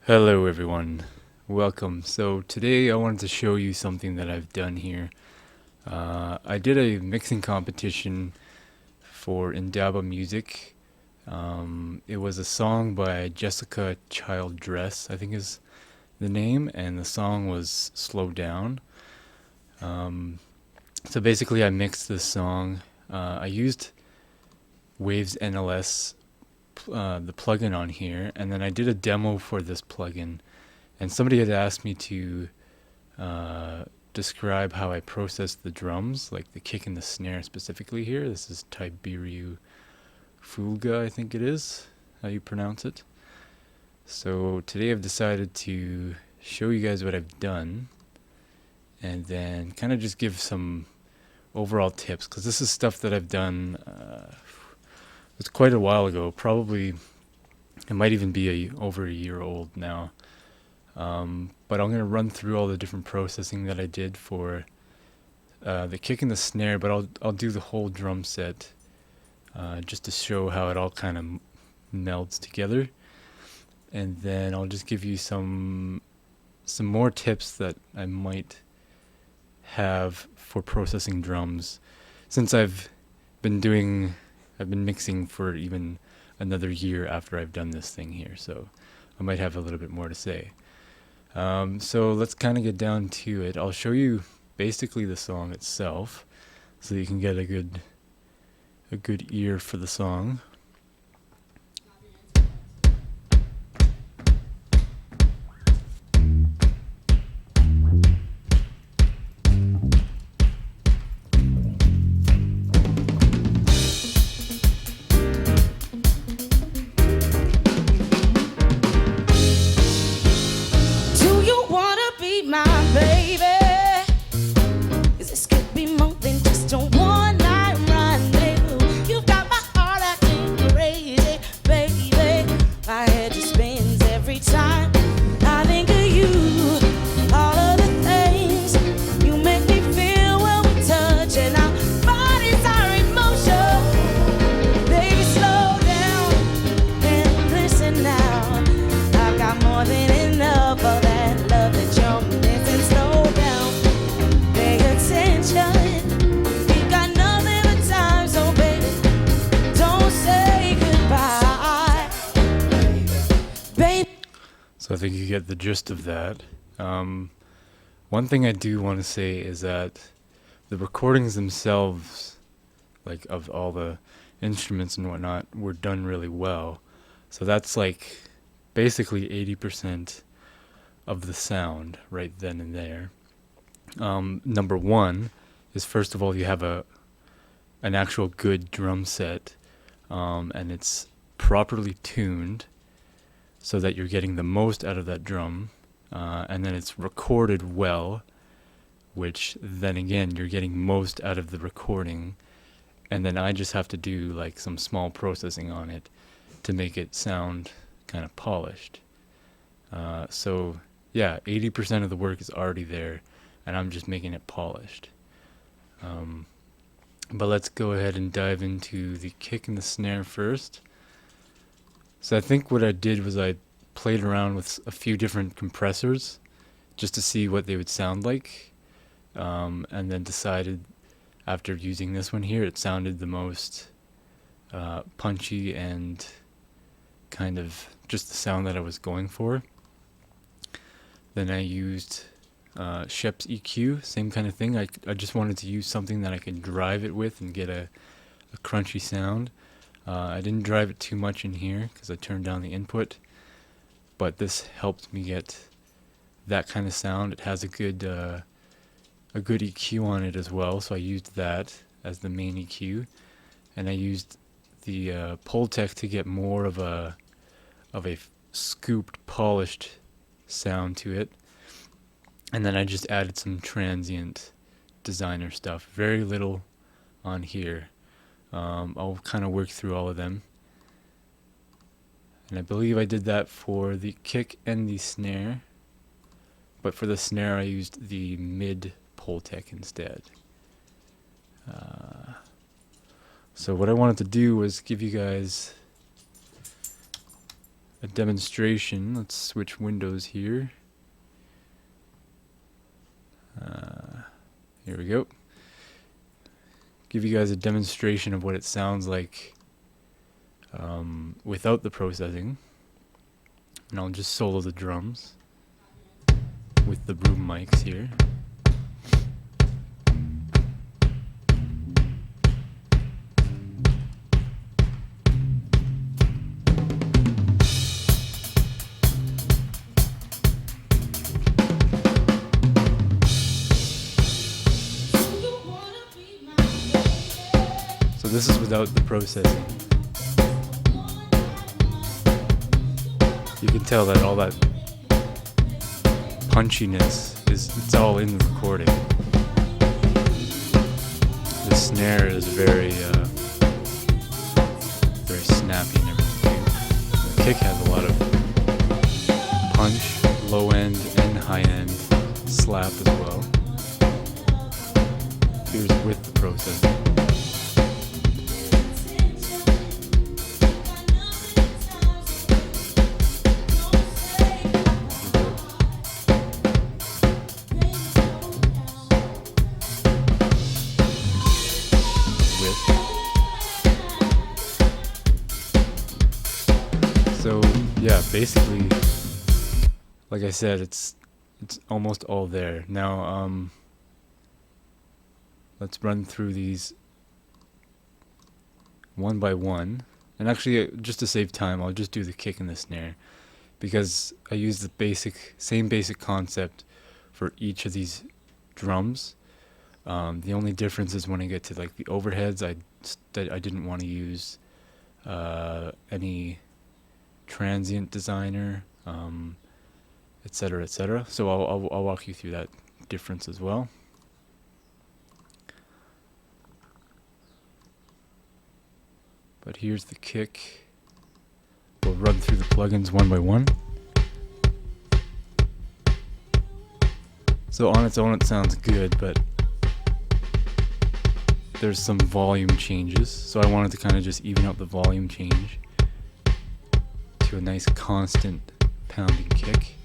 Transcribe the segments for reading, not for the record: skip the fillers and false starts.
Hello everyone, welcome. So today I wanted to show you something that I've done here. I did a mixing competition for Indaba Music. It was a song by Jessica Childdress, I think is the name, and the song was Slow Down. Um, so basically I mixed this song. I used Waves NLS, the plugin on here, and then I did a demo for this plugin. And somebody had asked me to describe how I process the drums, like the kick and the snare specifically here. This is Tiberiu Fulga, I think it is, how you pronounce it. So today I've decided to show you guys what I've done and then kind of just give some overall tips, because this is stuff that I've done it's quite a while ago. Probably it might even be over a year old now. But I'm going to run through all the different processing that I did for the kick and the snare, but I'll do the whole drum set just to show how it all kind of melds together. And then I'll just give you some more tips that I might have for processing drums, since I've been mixing for even another year after I've done this thing here, so I might have a little bit more to say. So let's kind of get down to it. I'll show you basically the song itself, so you can get a good ear for the song. Do you wanna be my baby? 'Cause this could be more than just a one night rendezvous. You've got my heart acting crazy, baby. My head just spins every time I think of you. All of the things you make me feel when we touch, and our bodies are in motion. Baby, slow down and listen now. I've got more than enough of that love that you're missing. Slow down, pay attention. We've got nothing but time, so baby, don't say goodbye. Baby. So I think you get the gist of that. One thing I do want to say is that the recordings themselves, like of all the instruments and whatnot, were done really well. So that's like basically 80% of the sound right then and there. Number one is, first of all, you have an actual good drum set, and it's properly tuned so that you're getting the most out of that drum, and then it's recorded well, which then again you're getting most out of the recording, and then I just have to do like some small processing on it to make it sound kind of polished. So yeah, 80% of the work is already there, and I'm just making it polished. But let's go ahead and dive into the kick and the snare first. So I think what I did was I played around with a few different compressors just to see what they would sound like, and then decided after using this one here, it sounded the most punchy and kind of just the sound that I was going for. Then I used Shep's EQ, same kind of thing. I just wanted to use something that I could drive it with and get a crunchy sound. I didn't drive it too much in here because I turned down the input, but this helped me get that kind of sound. It has a good EQ on it as well, so I used that as the main EQ, and I used the Pultec to get more of a scooped, polished sound to it. And then I just added some transient designer stuff, very little on here. I'll kind of work through all of them. And I believe I did that for the kick and the snare. But for the snare, I used the mid Pultec instead. So what I wanted to do was give you guys a demonstration. Let's switch windows here. Here we go. Give you guys a demonstration of what it sounds like without the processing. And I'll just solo the drums with the boom mics here. So this is without the processing. You can tell that all that punchiness it's all in the recording. The snare is very snappy and everything. The kick has a lot of punch, low end and high end slap as well. Here's with the processing. So yeah, basically, like I said, it's almost all there. Now, let's run through these one by one. And actually, just to save time, I'll just do the kick and the snare, because I use the same basic concept for each of these drums. The only difference is when I get to like the overheads, I didn't want to use any transient designer, etc., etc. So I'll walk you through that difference as well. But here's the kick. We'll run through the plugins one by one. So on its own it sounds good, but there's some volume changes. So I wanted to kind of just even out the volume change to a nice constant pounding kick.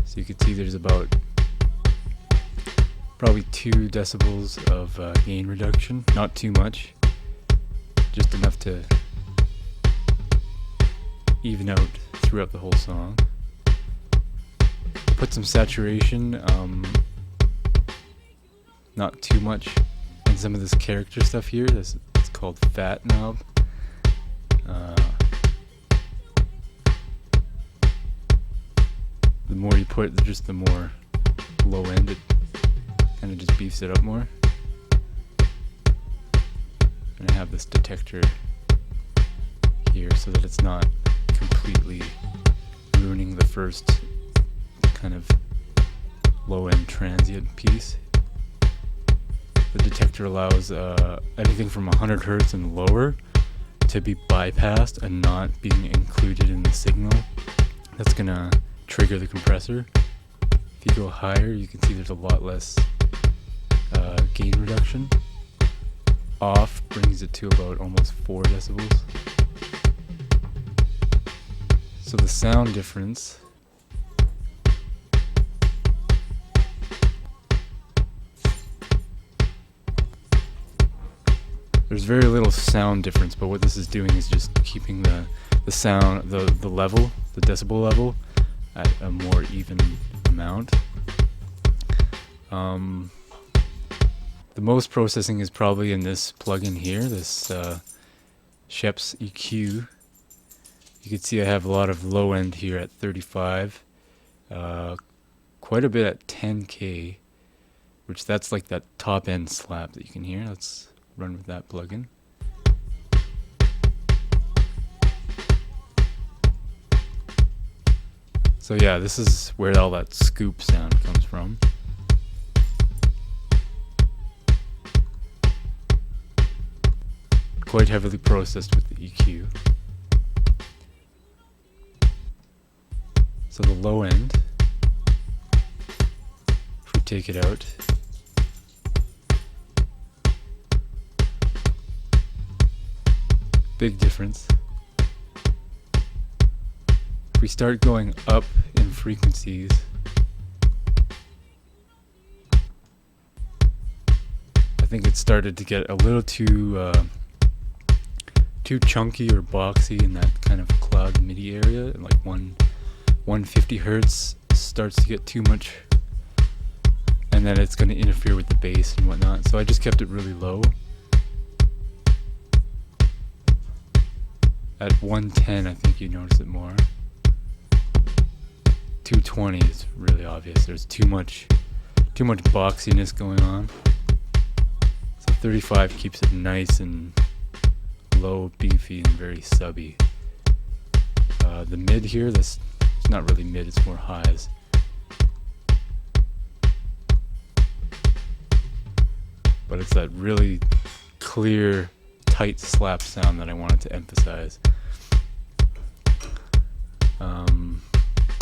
So you can see there's about probably 2 decibels of gain reduction. Not too much, just enough to even out throughout the whole song. Put some saturation, not too much, in some of this character stuff here. It's called Fat Knob. The more you put, just the more low end it kind of just beefs it up more. And I have this detector here so that it's not completely ruining the first kind of low end transient piece. The detector allows anything from 100 Hertz and lower to be bypassed and not being included in the signal. That's gonna trigger the compressor. If you go higher, you can see there's a lot less gain reduction. Off brings it to about almost 4 decibels. So the sound difference there's very little sound difference, but what this is doing is just keeping the sound, the level, the decibel level at a more even amount. The most processing is probably in this plugin here, this Sheps EQ. You can see I have a lot of low end here at 35, quite a bit at 10K, which that's like that top end slap that you can hear. Let's run with that plugin. So yeah, this is where all that scoop sound comes from. Quite heavily processed with the EQ. So the low end, if we take it out, Big difference. If we start going up in frequencies, I think it started to get a little too chunky or boxy in that kind of cloud MIDI area. And like 150 hertz starts to get too much, and then it's going to interfere with the bass and whatnot. So I just kept it really low. At 110, I think you notice it more. 220 is really obvious. There's too much boxiness going on. So 35 keeps it nice and low, beefy, and very subby. The mid here, it's not really mid, it's more highs. But it's that really clear, tight slap sound that I wanted to emphasize.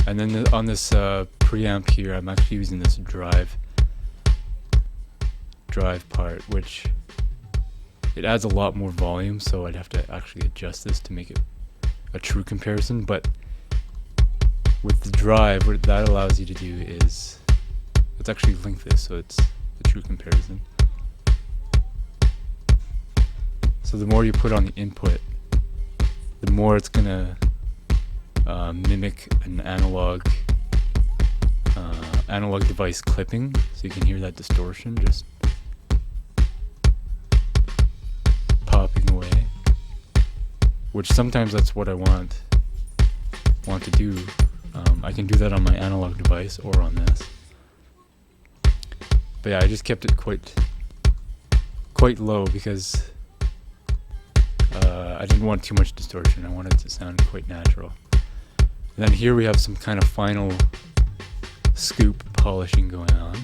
And then on this preamp here, I'm actually using this drive part, which it adds a lot more volume, so I'd have to actually adjust this to make it a true comparison. But with the drive, what that allows you to do is, let's actually link this so it's a true comparison. So the more you put on the input, the more it's gonna mimic an analog device clipping, so you can hear that distortion just popping away. Which sometimes that's what I want to do. I can do that on my analog device or on this. But yeah, I just kept it quite low because I didn't want too much distortion. I wanted it to sound quite natural. And then here we have some kind of final scoop polishing going on.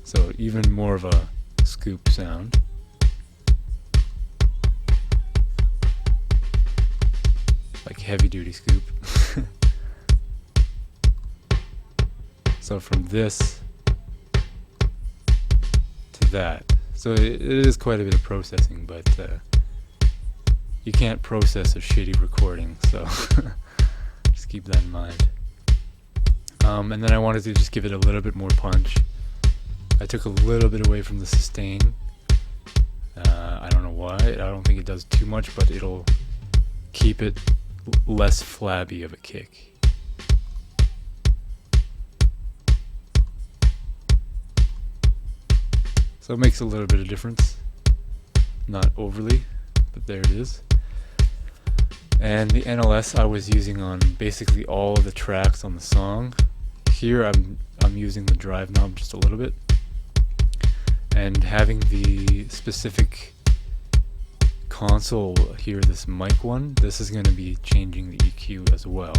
So even more of a scoop sound. Like heavy duty scoop. So from this to that. So it is quite a bit of processing, but you can't process a shitty recording, so just keep that in mind. And then I wanted to just give it a little bit more punch. I took a little bit away from the sustain. I don't know why. I don't think it does too much, but it'll keep it less flabby of a kick. So it makes a little bit of difference. Not overly, but there it is. And the NLS I was using on basically all of the tracks on the song. Here I'm using the drive knob just a little bit. And having the specific console here, this mic one, this is going to be changing the EQ as well.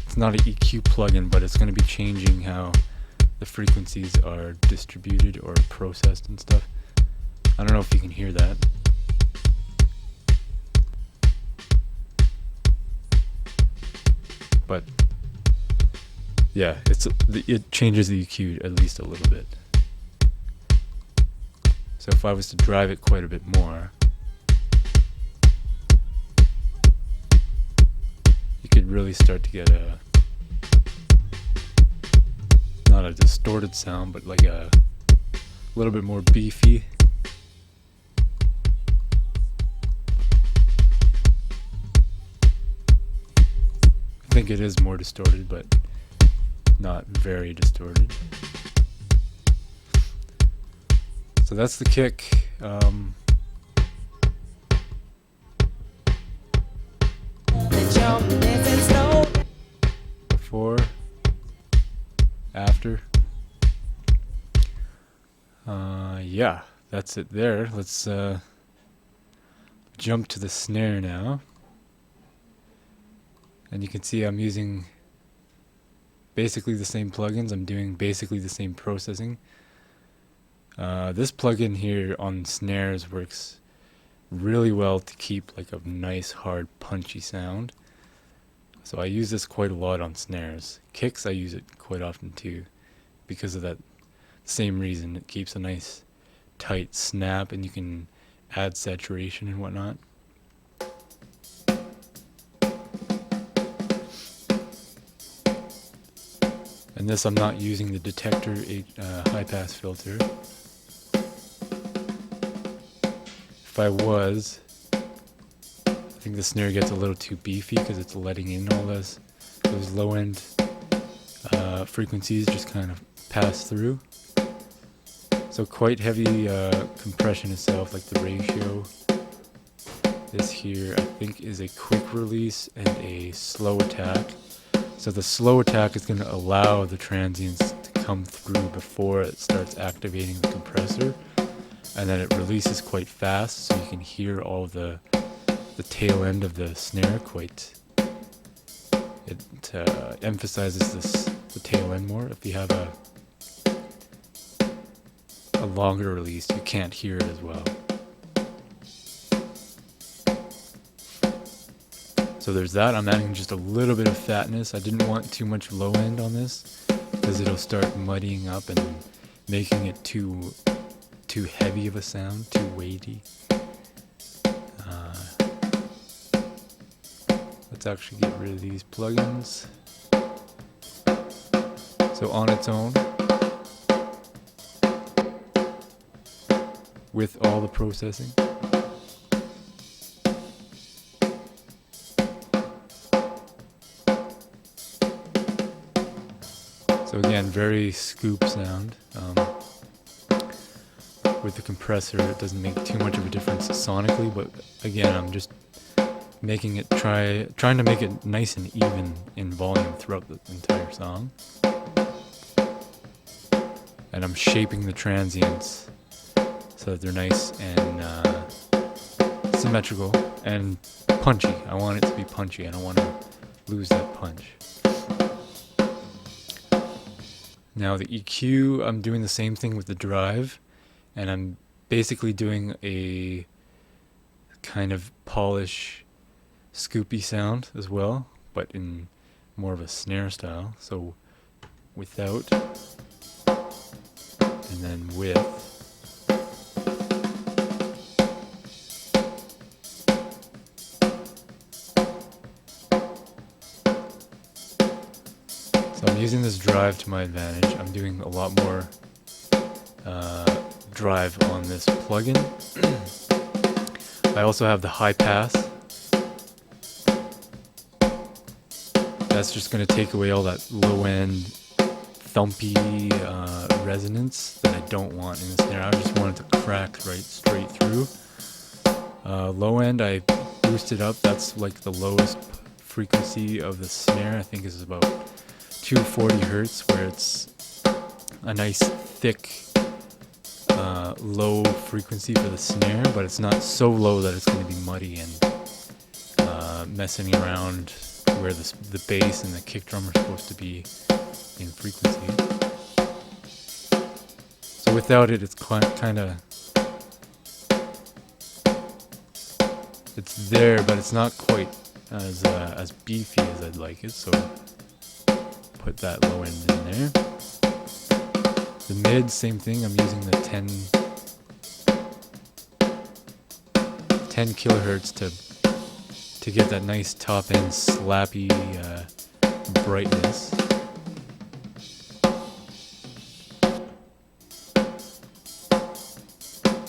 It's not an EQ plugin, but it's going to be changing how the frequencies are distributed or processed and stuff. I don't know if you can hear that. But yeah, it changes the EQ at least a little bit. So if I was to drive it quite a bit more, you could really start to get not a distorted sound, but like a little bit more beefy. I think it is more distorted, but not very distorted. So that's the kick. Before, after. Yeah, that's it there. Let's jump to the snare now. And you can see I'm using basically the same plugins. I'm doing basically the same processing. This plugin here on Snares works really well to keep like a nice hard punchy sound. So I use this quite a lot on snares. Kicks, I use it quite often too, because of that same reason. It keeps a nice tight snap, and you can add saturation and whatnot. And this, I'm not using the detector high pass filter. If I was, I think the snare gets a little too beefy because it's letting in all those low end frequencies just kind of pass through. So quite heavy compression itself, like the ratio. This here I think is a quick release and a slow attack. So the slow attack is going to allow the transients to come through before it starts activating the compressor, and then it releases quite fast, so you can hear all the tail end of the snare quite. It emphasizes the tail end more. If you have a longer release, you can't hear it as well. So there's that. I'm adding just a little bit of fatness. I didn't want too much low end on this because it'll start muddying up and making it too heavy of a sound, too weighty. Let's actually get rid of these plugins. So on its own, with all the processing, so again, very scoop sound. With the compressor, it doesn't make too much of a difference sonically, but again, I'm just making it trying to make it nice and even in volume throughout the entire song. And I'm shaping the transients so that they're nice and symmetrical and punchy. I want it to be punchy. I don't want to lose that punch. Now the EQ, I'm doing the same thing with the drive, and I'm basically doing a kind of polish, scoopy sound as well, but in more of a snare style. So without, and then with. So I'm using this drive to my advantage. I'm doing a lot more drive on this plugin. I also have the high pass. That's just going to take away all that low end thumpy resonance that I don't want in the snare. I just want it to crack right straight through. Low end, I boosted up. That's like the lowest frequency of the snare. I think is about 240 hertz, where it's a nice thick low frequency for the snare, but it's not so low that it's going to be muddy and messing around where the bass and the kick drum are supposed to be in frequency. So without it, it's kind of, it's there, but it's not quite as beefy as I'd like it. So put that low end in there. The mid, same thing. I'm using the 10 kilohertz to get that nice top end slappy brightness.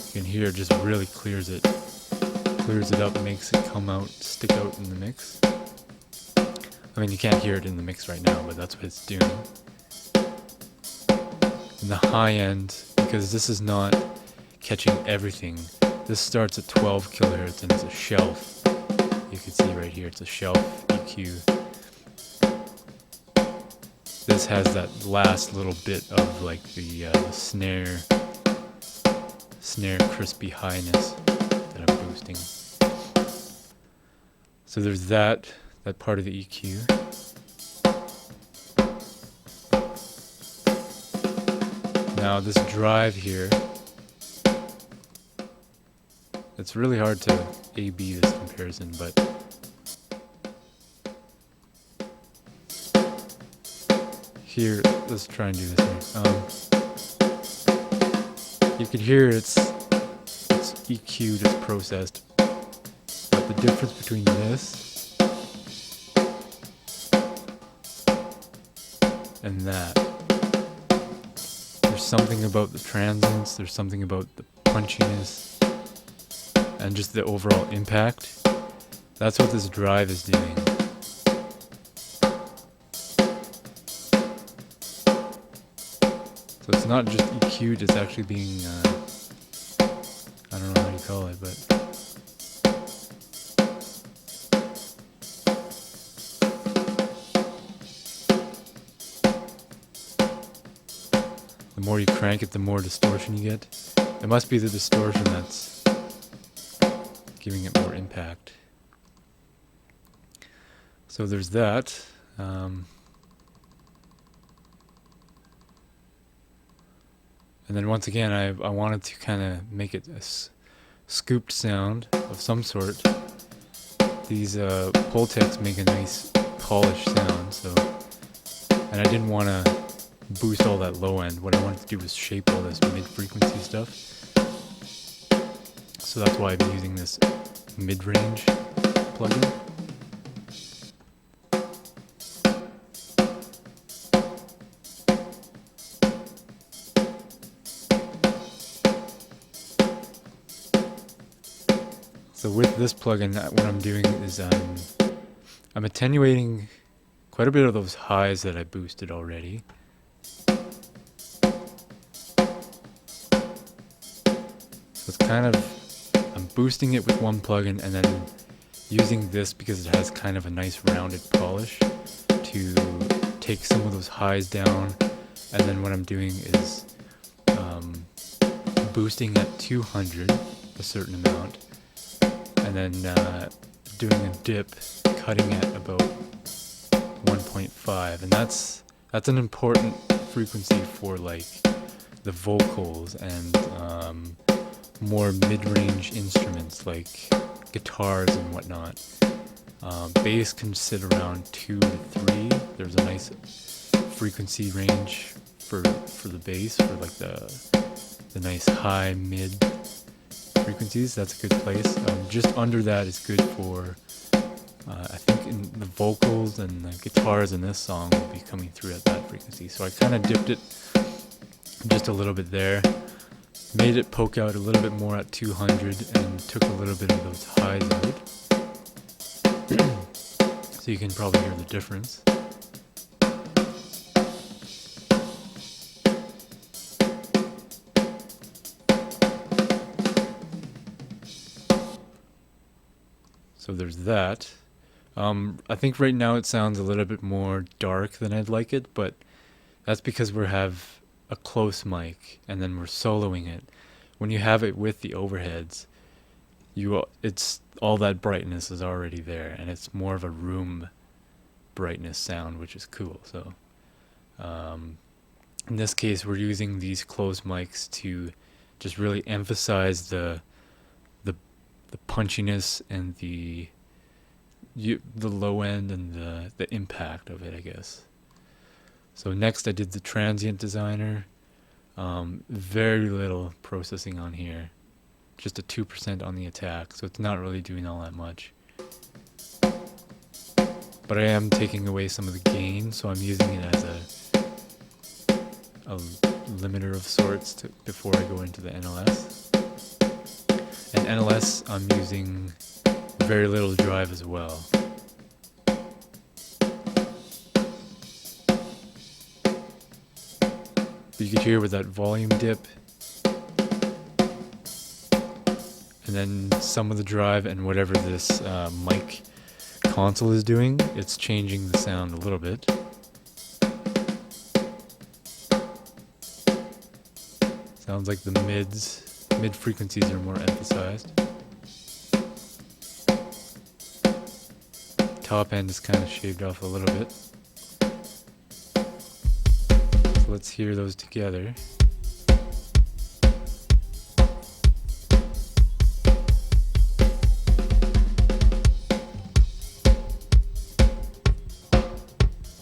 You can hear it just really clears it up, makes it stick out in the mix. I mean, you can't hear it in the mix right now, but that's what it's doing. In the high end, because this is not catching everything, this starts at 12 kilohertz and it's a shelf. You can see right here, it's a shelf EQ. This has that last little bit of like the snare crispy highness that I'm boosting. So there's that part of the EQ. Now this drive here, it's really hard to A-B this comparison, but here, let's try and do this here. You can hear it's EQ'd, it's processed, but the difference between this and that, there's something about the transients, there's something about the punchiness, and just the overall impact. That's what this drive is doing. So it's not just EQ'd, it's actually being, I don't know how you call it, but the more you crank it, the more distortion you get. It must be the distortion that's giving it more impact. So there's that. And then once again, I wanted to kind of make it a scooped sound of some sort. These Pultecs make a nice polished sound, so, and I didn't want to boost all that low end. What I wanted to do was shape all this mid-frequency stuff. So that's why I'm using this mid-range plugin. So with this plugin, what I'm doing is I'm attenuating quite a bit of those highs that I boosted already. So it's kind of, I'm boosting it with one plugin and then using this because it has kind of a nice rounded polish to take some of those highs down. And then what I'm doing is boosting at 200, a certain amount. And then doing a dip, cutting at about 1.5, and that's an important frequency for like the vocals and more mid-range instruments like guitars and whatnot. Bass can sit around 2 to 3. There's a nice frequency range for the bass, for like the nice high mid frequencies. That's a good place. Just under that is good for I think in the vocals and the guitars in this song will be coming through at that frequency. So I kind of dipped it just a little bit there, made it poke out a little bit more at 200 and took a little bit of those highs out. So you can probably hear the difference. So there's that. I think right now it sounds a little bit more dark than I'd like it, but that's because we have a close mic and then we're soloing it. When you have it with the overheads, it's all that brightness is already there, and it's more of a room brightness sound, which is cool. So in this case, we're using these closed mics to just really emphasize the punchiness and the low end and the impact of it, I guess. So next I did the transient designer. Very little processing on here, just a 2% on the attack, so it's not really doing all that much. But I am taking away some of the gain, so I'm using it as a limiter of sorts before I go into the NLS. And NLS, I'm using very little drive as well. But you could hear with that volume dip, and then some of the drive and whatever this mic console is doing, it's changing the sound a little bit. Sounds like the mid frequencies are more emphasized. Top end is kind of shaved off a little bit. So let's hear those together.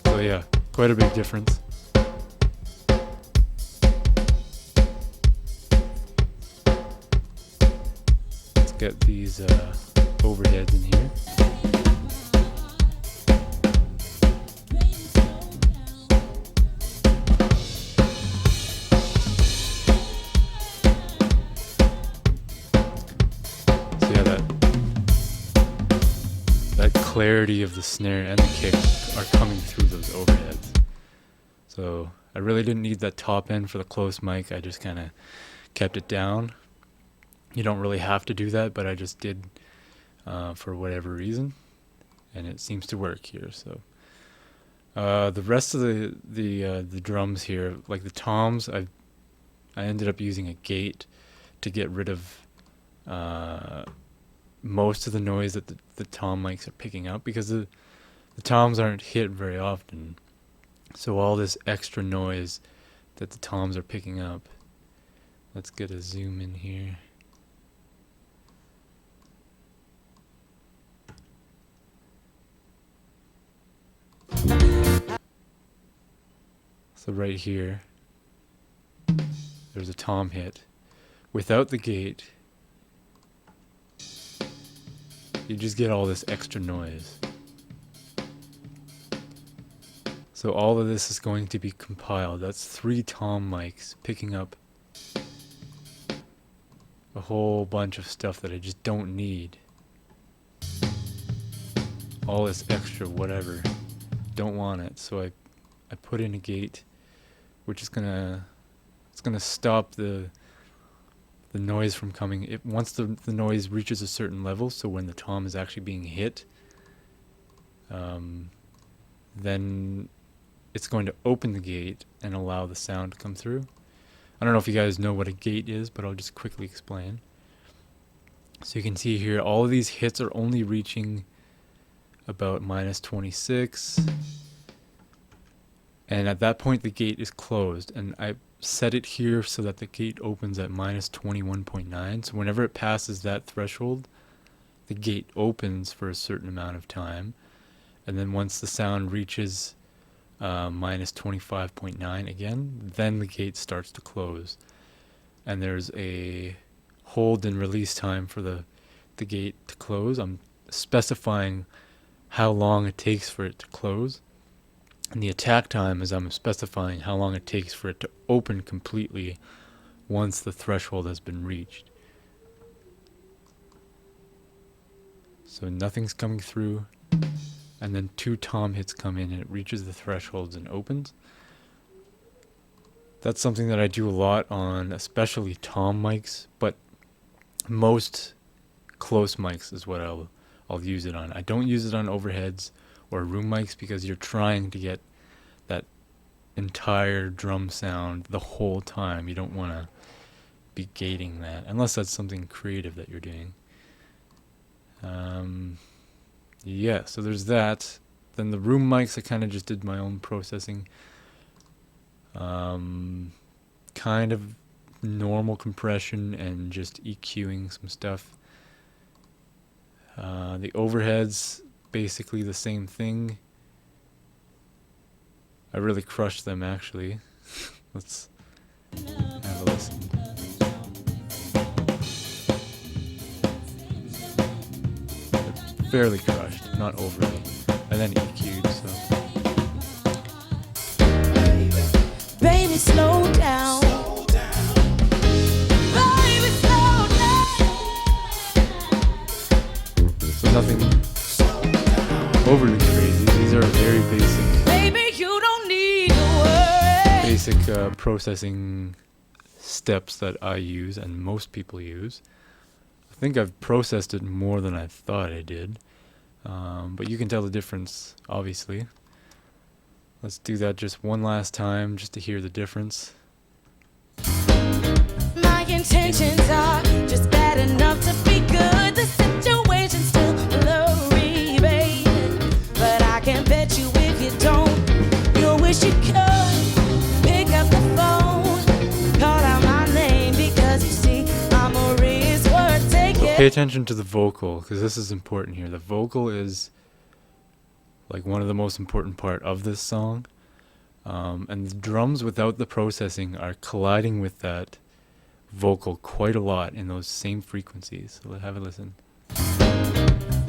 So yeah, quite a big difference. get these overheads in here. So yeah, that clarity of the snare and the kick are coming through those overheads. So I really didn't need that top end for the close mic. I just kind of kept it down. You don't really have to do that, but I just did for whatever reason, and it seems to work here. So the rest of the drums here, like the toms, I ended up using a gate to get rid of most of the noise that the tom mics are picking up, because the toms aren't hit very often. So all this extra noise that the toms are picking up. Let's get a zoom in here. So right here, there's a tom hit. Without the gate, you just get all this extra noise. So all of this is going to be compiled. That's 3 tom mics picking up a whole bunch of stuff that I just don't need. All this extra whatever. Don't want it. So I put in a gate, which is gonna stop the noise from coming. Once the noise reaches a certain level, so when the tom is actually being hit, then it's going to open the gate and allow the sound to come through. I don't know if you guys know what a gate is, but I'll just quickly explain. So you can see here, all of these hits are only reaching about -26. And at that point, the gate is closed. And I set it here so that the gate opens at -21.9. So whenever it passes that threshold, the gate opens for a certain amount of time. And then once the sound reaches -25.9 again, then the gate starts to close. And there's a hold and release time for the gate to close. I'm specifying how long it takes for it to close. And the attack time is I'm specifying how long it takes for it to open completely once the threshold has been reached. So nothing's coming through, and then 2 tom hits come in and it reaches the thresholds and opens. That's something that I do a lot on especially tom mics, but most close mics is what I'll use it on. I don't use it on overheads or room mics because you're trying to get that entire drum sound the whole time. You don't want to be gating that unless that's something creative that you're doing. Yeah, so there's that. Then the room mics, I kind of just did my own processing. Kind of normal compression and just EQing some stuff. The overheads, basically the same thing. I really crushed them actually. Let's have a listen. They're fairly crushed, not overly. And then EQ'd, so. Baby, slow down. Baby, slow down. So nothing overly crazy. These are very basic. Baby, you don't need to worry. Basic processing steps that I use and most people use. I think I've processed it more than I thought I did. But you can tell the difference, obviously. Let's do that just one last time, just to hear the difference. My intentions are just bad enough to be good. The situation's still blurry, baby. But I can bet you if you don't, you'll wish you could pick up the phone, call out my name, because you see, I'm a risk worth taking. Pay attention to the vocal, because this is important here. The vocal is like one of the most important part of this song. And the drums without the processing are colliding with that vocal quite a lot in those same frequencies. So let's have a listen.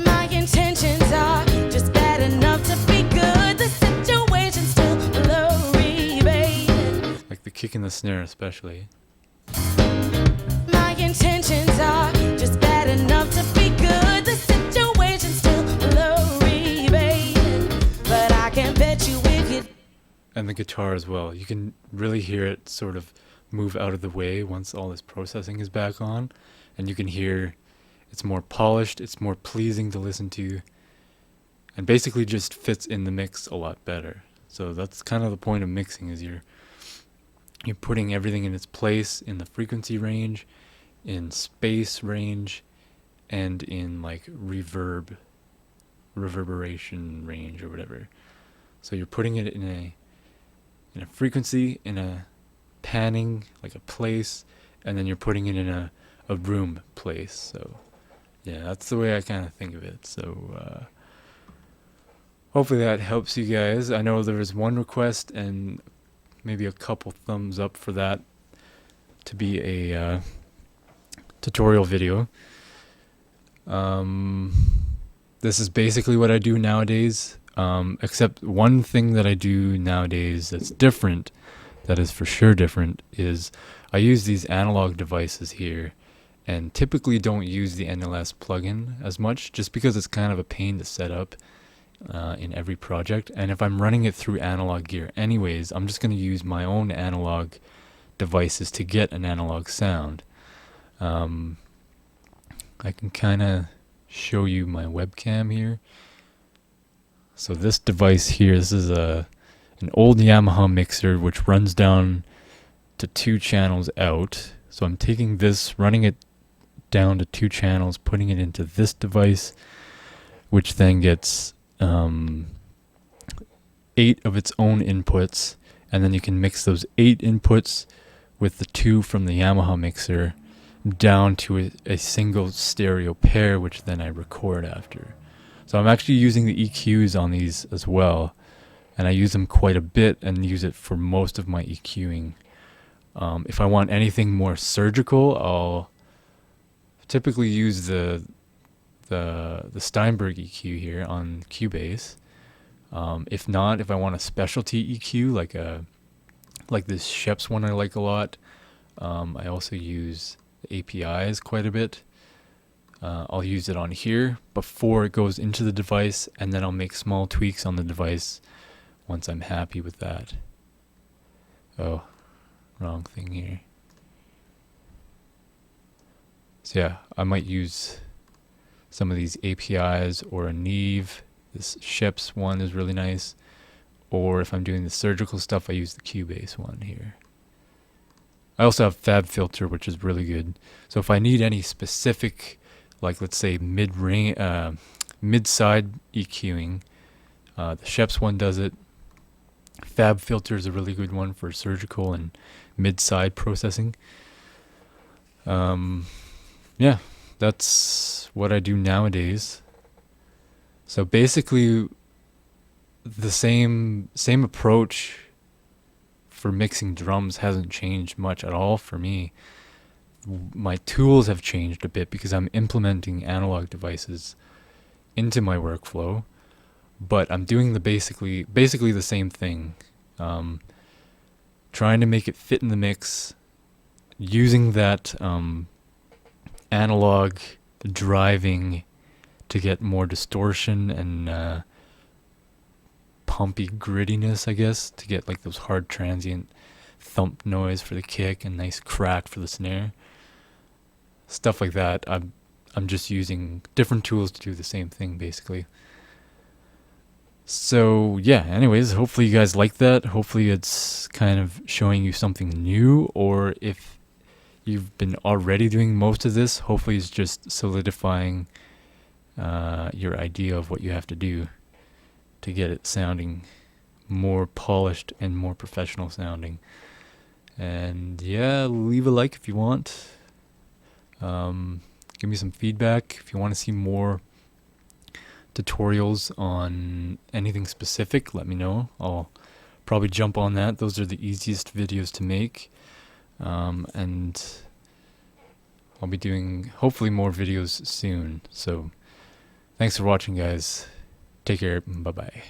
My intentions are just bad enough to be good. The situation's still blurry, baby. Like the kick in the snare especially. My intentions are just bad enough to be good. The situation's still blurry, baby. But I can bet you if you... And the guitar as well. You can really hear it sort of move out of the way once all this processing is back on. And you can hear it's more polished, it's more pleasing to listen to, and basically just fits in the mix a lot better. So that's kind of the point of mixing, is you're putting everything in its place in the frequency range, in space range, and in like reverberation range or whatever. So you're putting it in a frequency, in a panning, like a place, and then you're putting it in a room place. So yeah, that's the way I kind of think of it. So hopefully that helps you guys. I know there was one request and maybe a couple thumbs up for that to be a tutorial video. This is basically what I do nowadays, except one thing that I do nowadays that's different, that is for sure different, is I use these analog devices here, and typically don't use the NLS plugin as much, just because it's kind of a pain to set up in every project. And if I'm running it through analog gear anyways, I'm just going to use my own analog devices to get an analog sound. I can kind of show you my webcam here. So this device here, this is an old Yamaha mixer which runs down to 2 channels out. So I'm taking this, running it down to 2 channels, putting it into this device, which then gets 8 of its own inputs, and then you can mix those 8 inputs with the 2 from the Yamaha mixer down to a single stereo pair, which then I record after. So I'm actually using the EQs on these as well, and I use them quite a bit and use it for most of my EQing. If I want anything more surgical, I'll typically use the Steinberg EQ here on Cubase. If not, if I want a specialty EQ like this Sheps one I like a lot, I also use the APIs quite a bit. I'll use it on here before it goes into the device, and then I'll make small tweaks on the device once I'm happy with that. Oh, wrong thing here. So yeah, I might use some of these APIs or a Neve. This Sheps one is really nice. Or if I'm doing the surgical stuff, I use the Cubase one here. I also have Fab Filter, which is really good. So if I need any specific, like let's say mid-side EQing, the Sheps one does it. Fab Filter is a really good one for surgical and mid-side processing. Yeah, that's what I do nowadays. So basically, the same approach for mixing drums hasn't changed much at all for me. My tools have changed a bit because I'm implementing analog devices into my workflow, but I'm doing basically the same thing. Trying to make it fit in the mix, using that analog driving to get more distortion and pumpy grittiness, I guess, to get like those hard transient thump noise for the kick and nice crack for the snare. Stuff like that. I'm just using different tools to do the same thing, basically. So yeah, anyways, hopefully you guys like that. Hopefully it's kind of showing you something new, or if you've been already doing most of this, hopefully it's just solidifying your idea of what you have to do to get it sounding more polished and more professional sounding. And yeah, leave a like if you want. Give me some feedback if you want to see more tutorials on anything specific. Let me know. I'll probably jump on that. Those are the easiest videos to make. And I'll be doing hopefully more videos soon. So thanks for watching, guys. Take care. Bye bye.